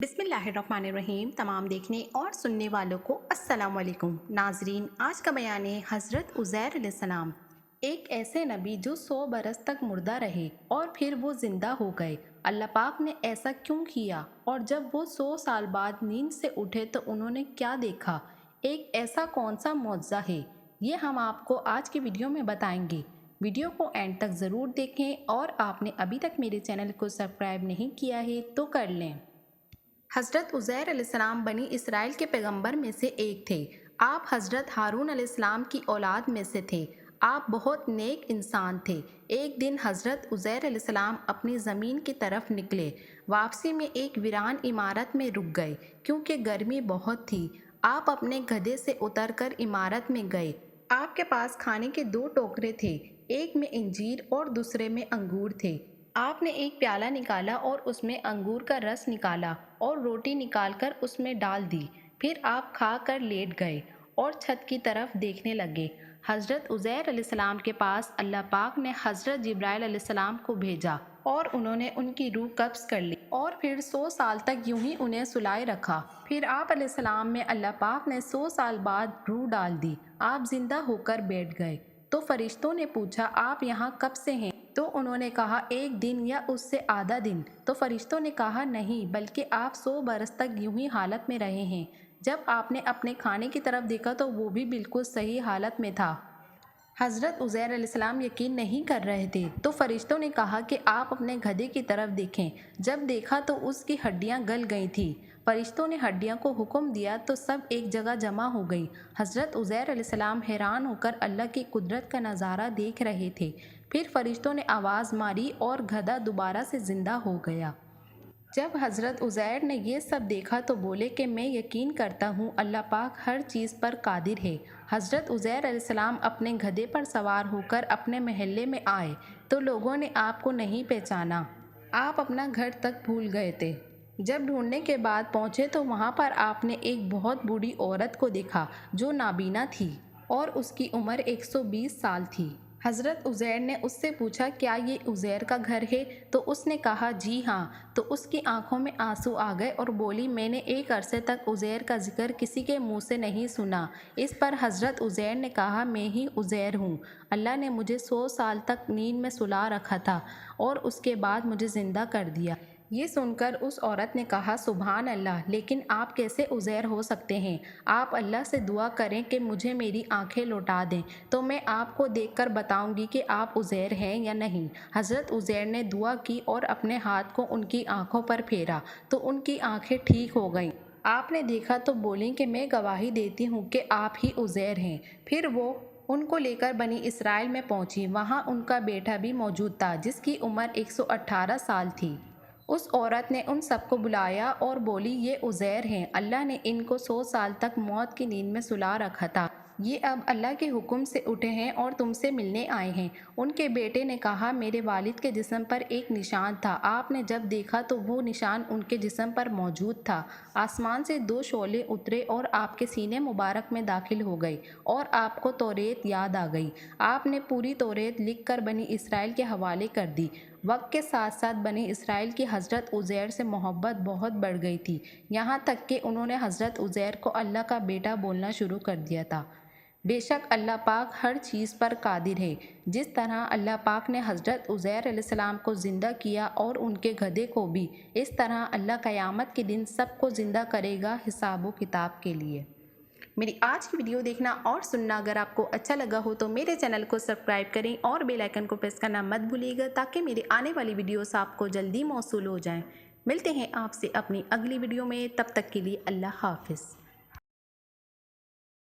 बिस्मिल्लाहिर्रहमानिर्रहीम। तमाम देखने और सुनने वालों को अस्सलाम वालेकुम। नाजरीन, आज का बयान है हज़रत उज़ैर अलैहिस्सलाम, एक ऐसे नबी जो 100 बरस तक मुर्दा रहे और फिर वो जिंदा हो गए। अल्लाह पाक ने ऐसा क्यों किया और जब वो 100 साल बाद नींद से उठे तो उन्होंने क्या देखा? एक ऐसा कौन सा मौजज़ा है, ये हम आपको आज की वीडियो में बताएंगे। वीडियो को एंड तक ज़रूर देखें और आपने अभी तक मेरे चैनल को सब्सक्राइब नहीं किया है तो कर लें। हज़रत उज़ैर अलैहिस्सलाम बनी इसराइल के पैगंबर में से एक थे। आप हज़रत हारून अलैहिस्सलाम की औलाद में से थे। आप बहुत नेक इंसान थे। एक दिन हज़रत उज़ैर अलैहिस्सलाम अपनी ज़मीन की तरफ निकले। वापसी में एक वीरान इमारत में रुक गए क्योंकि गर्मी बहुत थी। आप अपने गधे से उतरकर इमारत में गए। आपके पास खाने के 2 टोकरे थे, एक में इंजीर और दूसरे में अंगूर थे। आपने एक प्याला निकाला और उसमें अंगूर का रस निकाला और रोटी निकालकर उसमें डाल दी। फिर आप खा कर लेट गए और छत की तरफ देखने लगे। हज़रत उज़ैर अलैहिस्सलाम के पास अल्लाह पाक ने हज़रत जिब्राइल अलैहिस्सलाम को भेजा और उन्होंने उनकी रूह कब्ज़ कर ली और फिर 100 साल तक यूं ही उन्हें सुलाए रखा। फिर आप अलैहिस्सलाम में अल्लाह पाक ने 100 साल बाद रूह डाल दी। आप जिंदा होकर बैठ गए तो फरिश्तों ने पूछा, आप यहाँ कब से हैं? तो उन्होंने कहा, एक दिन या उससे आधा दिन। तो फरिश्तों ने कहा, नहीं, बल्कि आप 100 बरस तक यूं ही हालत में रहे हैं। जब आपने अपने खाने की तरफ देखा तो वो भी बिल्कुल सही हालत में था। हज़रत उज़ैर अलैहिस्सलाम यकीन नहीं कर रहे थे तो फरिश्तों ने कहा कि आप अपने गधे की तरफ देखें। जब देखा तो उसकी हड्डियां गल गई थी। फरिश्तों ने हड्डियों को हुक्म दिया तो सब एक जगह जमा हो गई। हज़रत उज़ैर अलैहिस्सलाम हैरान होकर अल्लाह की कुदरत का नज़ारा देख रहे थे। फिर फरिश्तों ने आवाज़ मारी और गधा दोबारा से ज़िंदा हो गया। जब हज़रत उज़ैर ने ये सब देखा तो बोले कि मैं यकीन करता हूँ अल्लाह पाक हर चीज़ पर कादिर है। हज़रत उज़ैर अलैहिस्सलाम अपने गधे पर सवार होकर अपने महल्ले में आए तो लोगों ने आपको नहीं पहचाना। आप अपना घर तक भूल गए थे। जब ढूंढने के बाद पहुँचे तो वहाँ पर आपने एक बहुत बूढ़ी औरत को देखा जो नाबीना थी और उसकी उम्र 120 साल थी। हज़रत उज़ैर ने उससे पूछा, क्या ये उज़ैर का घर है? तो उसने कहा, जी हाँ। तो उसकी आंखों में आंसू आ गए और बोली, मैंने एक अरसे तक उज़ैर का जिक्र किसी के मुंह से नहीं सुना। इस पर हज़रत उज़ैर ने कहा, मैं ही उज़ैर हूँ। अल्लाह ने मुझे 100 साल तक नींद में सुला रखा था और उसके बाद मुझे ज़िंदा कर दिया। ये सुनकर उस औरत ने कहा, सुभान अल्लाह, लेकिन आप कैसे उज़ैर हो सकते हैं? आप अल्लाह से दुआ करें कि मुझे मेरी आंखें लौटा दें तो मैं आपको देखकर बताऊंगी कि आप उज़ैर हैं या नहीं। हज़रत उज़ैर ने दुआ की और अपने हाथ को उनकी आंखों पर फेरा तो उनकी आंखें ठीक हो गईं। आपने देखा तो बोली कि मैं गवाही देती हूँ कि आप ही उज़ैर हैं। फिर वो उनको लेकर बनी इसराइल में पहुंची। वहाँ उनका बेटा भी मौजूद था जिसकी उम्र 118 साल थी। उस औरत ने उन सबको बुलाया और बोली, ये उज़ैर हैं। अल्लाह ने इनको 100 साल तक मौत की नींद में सुला रखा था। ये अब अल्लाह के हुक्म से उठे हैं और तुमसे मिलने आए हैं। उनके बेटे ने कहा, मेरे वालिद के जिस्म पर एक निशान था। आपने जब देखा तो वो निशान उनके जिस्म पर मौजूद था। आसमान से 2 शोले उतरे और आपके सीने मुबारक में दाखिल हो गए और आपको तौरेत याद आ गई। आपने पूरी तौरेत लिख कर बनी इसराइल के हवाले कर दी। वक्त के साथ साथ बनी इसराइल की हज़रत उज़ैर से मोहब्बत बहुत बढ़ गई थी, यहाँ तक कि उन्होंने हज़रत उज़ैर को अल्लाह का बेटा बोलना शुरू कर दिया था। बेशक अल्लाह पाक हर चीज़ पर कादिर है। जिस तरह अल्लाह पाक ने हज़रत उज़ैर अलैहिस्सलाम को ज़िंदा किया और उनके गधे को भी, इस तरह अल्लाह क़यामत के दिन सबको ज़िंदा करेगा हिसाब व किताब के लिए। मेरी आज की वीडियो देखना और सुनना अगर आपको अच्छा लगा हो तो मेरे चैनल को सब्सक्राइब करें और बेल आइकन को प्रेस करना मत भूलिएगा ताकि मेरी आने वाली वीडियोस आपको जल्दी मौसूल हो जाएं। मिलते हैं आपसे अपनी अगली वीडियो में, तब तक के लिए अल्लाह हाफ़िज़।